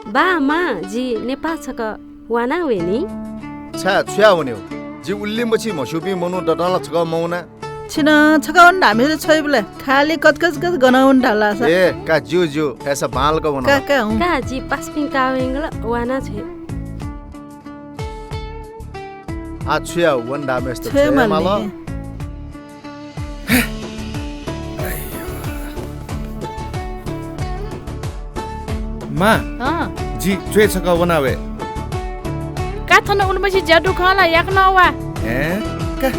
बा मा जी नेपाल छक वाना वेनी छा छुया हुने हो जी उल्ली मछि मसुपी मनु डटाला छक मौना छिन छकाउन हामीले छै बले खाली कचकच गनाउन ढाला छ ए का जो जो ऐसा बाल का बना का जी पासपिङ कावेंगल वाना छे आ छुया वन डामेस त छे माला मा जी छुए छका बनावे का थन उनपछि ज्यादु खाला याक नवा ए का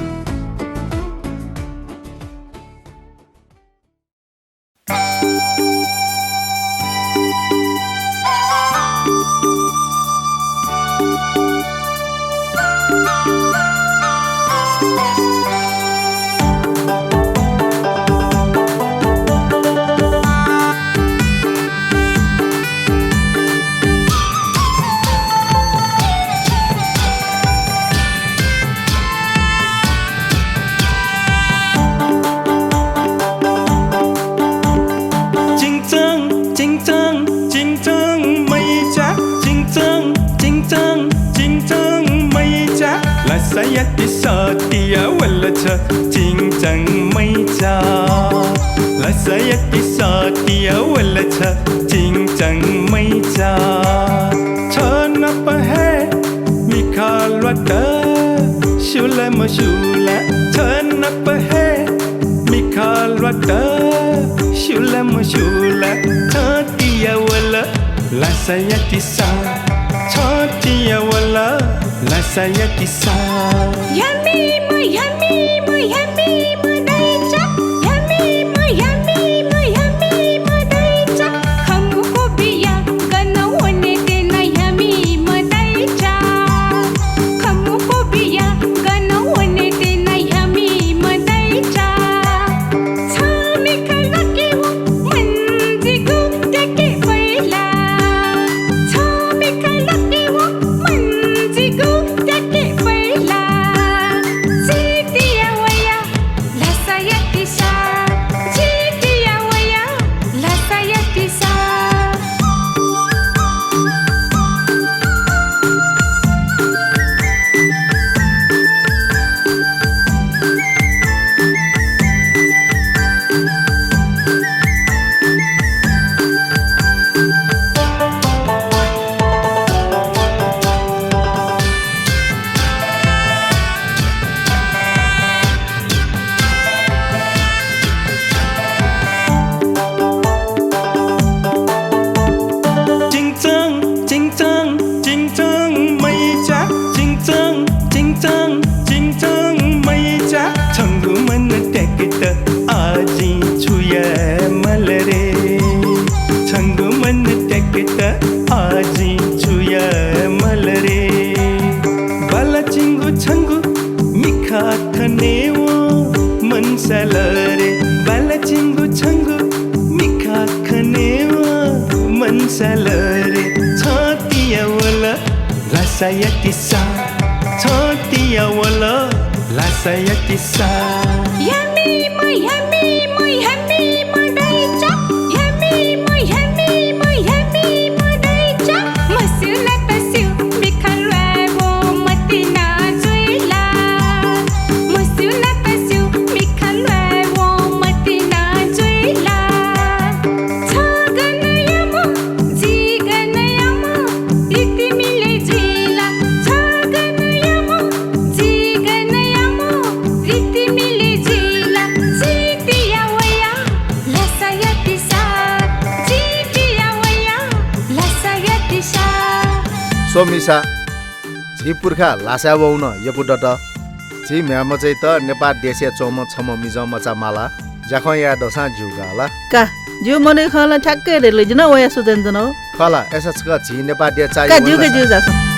सोमिसा झी पुर्खा लासा बाउन यपु डट झी म्याम चाहिँ त नेपाल देशे चौम छम मिज मचा माला जाख या दसा जुगाला का जो मने खला ठ्याक्कै रेले जन वया सुजन जन खला एसएच का झी नेपाल दे चाहिँ का जुगे जु जाछ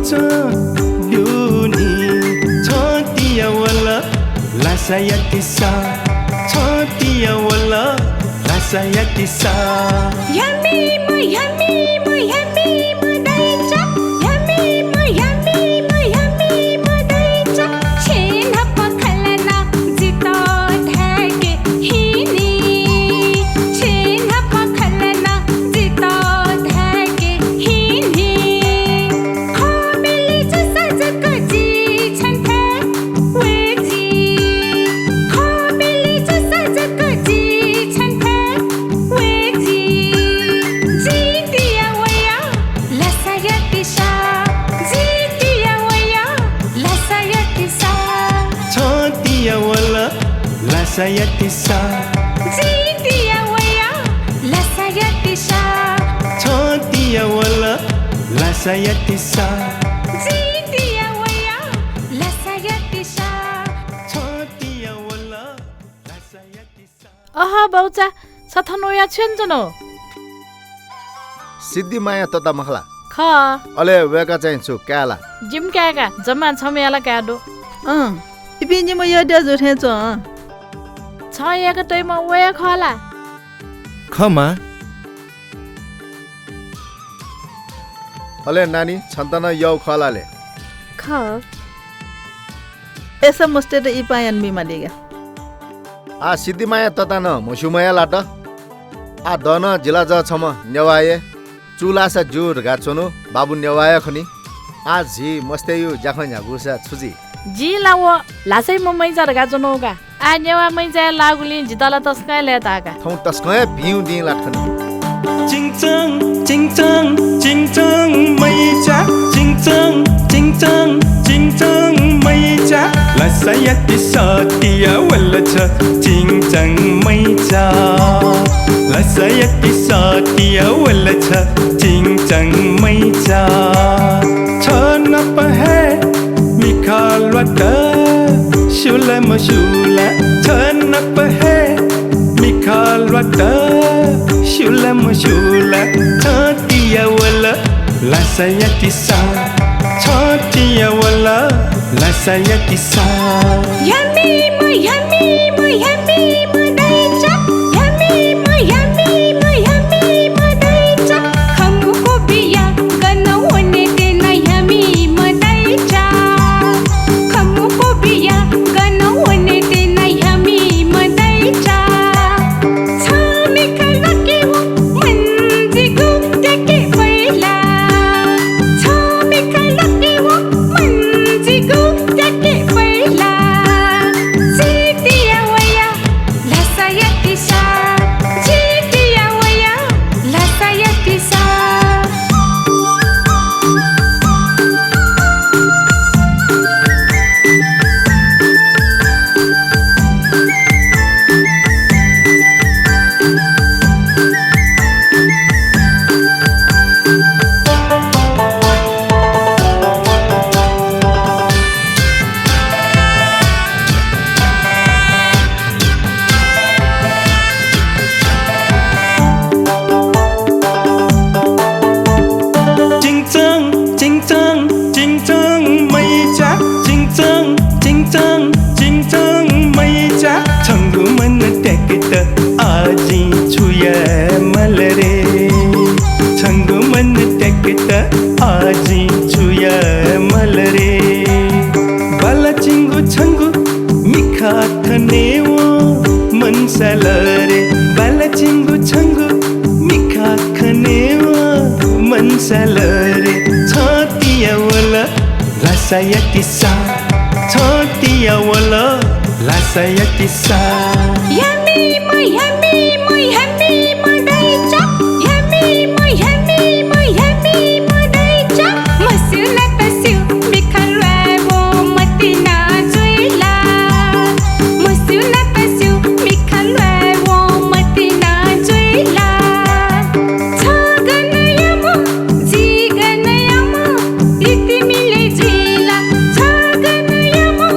च ल्युनी छतिया वला लासाया तिसा छतिया वला लासाया तिसा Yummy, yummy, yummy, daicha. Yummy, yummy, daicha. Chena pakhalna jita dhage hini. Chena pakhalna jita dhage hini. Khamili jo sajka ji chhanthe weji. Khamili jo sajka ji chhanthe weji. Jitiya waya lasaya tisha. Jitiya waya lasaya tisha. छतिया वला लासाया तिसा Jitiya waya lasaya tisha. छतिया वला लासाया तिसा Jitiya waya lasaya tisha. छतिया वला लासाया तिसा अह बाउचा सथनोया छेन्जनो सिद्धि माया तता मखला ख अले वेका चाहिँ छु क्याला जिम क्यागा जम्मा छमेला क्याडो इपिन्जी म यड्या जुठे छ छ याका तैमा वया खला खमा अले नानी छन्तन यौ खलाले ख एसा मस्ते त इपायन बिमा दिगा आ सिद्धि माया तता न मुसुमया लाट आ दन जिला ज छम नेवाये चुलासा जुर गाचोनो बाबु नेवाया खनि आ झी मस्तेयु जाखन गुसा छुजी जी लाव लासै म मैजा रगा जनोगा आ नेवा मैजा लागुली जितला तस्काय लेतागा थौ तस्कय बिउ दि लाटखनि चिङचङ चिङचङ चिङचङ मैचा चिङचङ चिङचङ चिङचङ मैचा लासाया तिसतिया वल्ला छ चिङचङ मैचा लासाया तिसतिया वल्ला छ चिङचङ मैचा छ नपहे मिखाल वट शुला मशुला छ नपहे मिखाल वट शुला मशुला छतिया वला लासाया तिसा छतिया वला लासाया तिसा Yummy, yummy, daicha. Yummy, daicha. Hamko biya gana one dena yummy, daicha. Hamko biya gana one dena yummy, daicha. Chame kalake wo manji gupte ke paila. Chame kalake wo manji gupte ke paila. Jitiya waya lasaya tisha. Jitiya waya lasaya tisha. चिङचङ चिङचङ चिङचङ मैचा चिङचङ चिङचङ चिङचङ मैचा Changu मन ट्याकित आजी छुया मलरे छङ्गु मन ट्याकित आजी छुया मलरे बाला चिङ्गु छङ्गु मिखा खनेवो मनसलरे बाला चिङ्गु छङ्गु मिखा खनेवो मनसलरे छतिया वला लासाया तिसा छतिया वला लासाया तिसा Yummy, daicha. Yummy, daicha. Masula tasu mikhalwa wo matina juila. Masula tasu mikhalwa wo matina juila. Chaganayamo, jiganayamo, iti mile juila. Chaganayamo,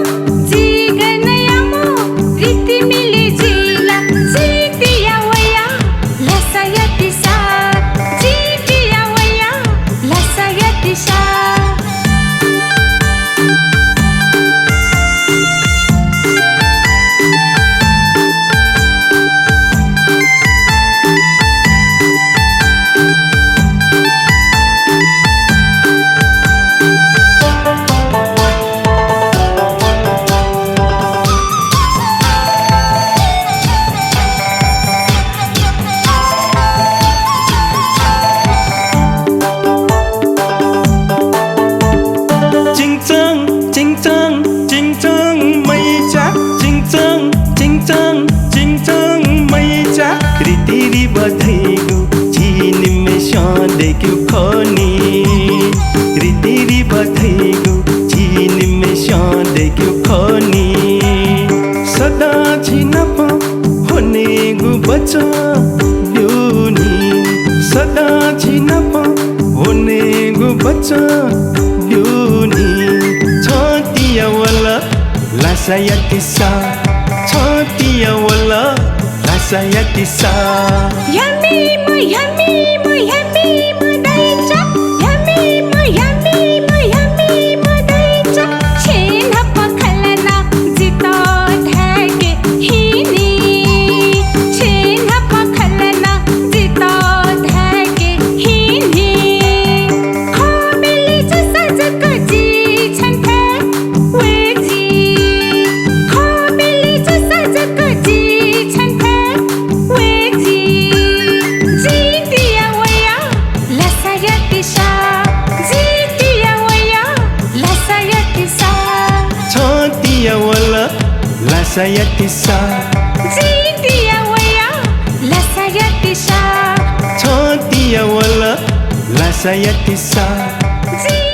jiganayamo, iti mile juila. Jitiya waya lasaya tisha. Jitiya waya lasaya tisha. च ब्युनी छतिया वला लासाया तिसा छतिया वला लासाया तिसा Yummy, yummy, yummy, madaicha. Yummy, yummy, yummy, madaicha. Chena pakhalana jita dhage hini. Chena pakhalana jita dhage hini. Khomeli jo sajka ji chhanthe weji. Khomeli jo sajka ji chhanthe weji. Jitiya waya lasaya tisha. Jitiya waya lasaya tisha. छतिया वला लासाया तिसा Jitiya waya lasaya tisha. छतिया वला लासाया तिसा Jitiya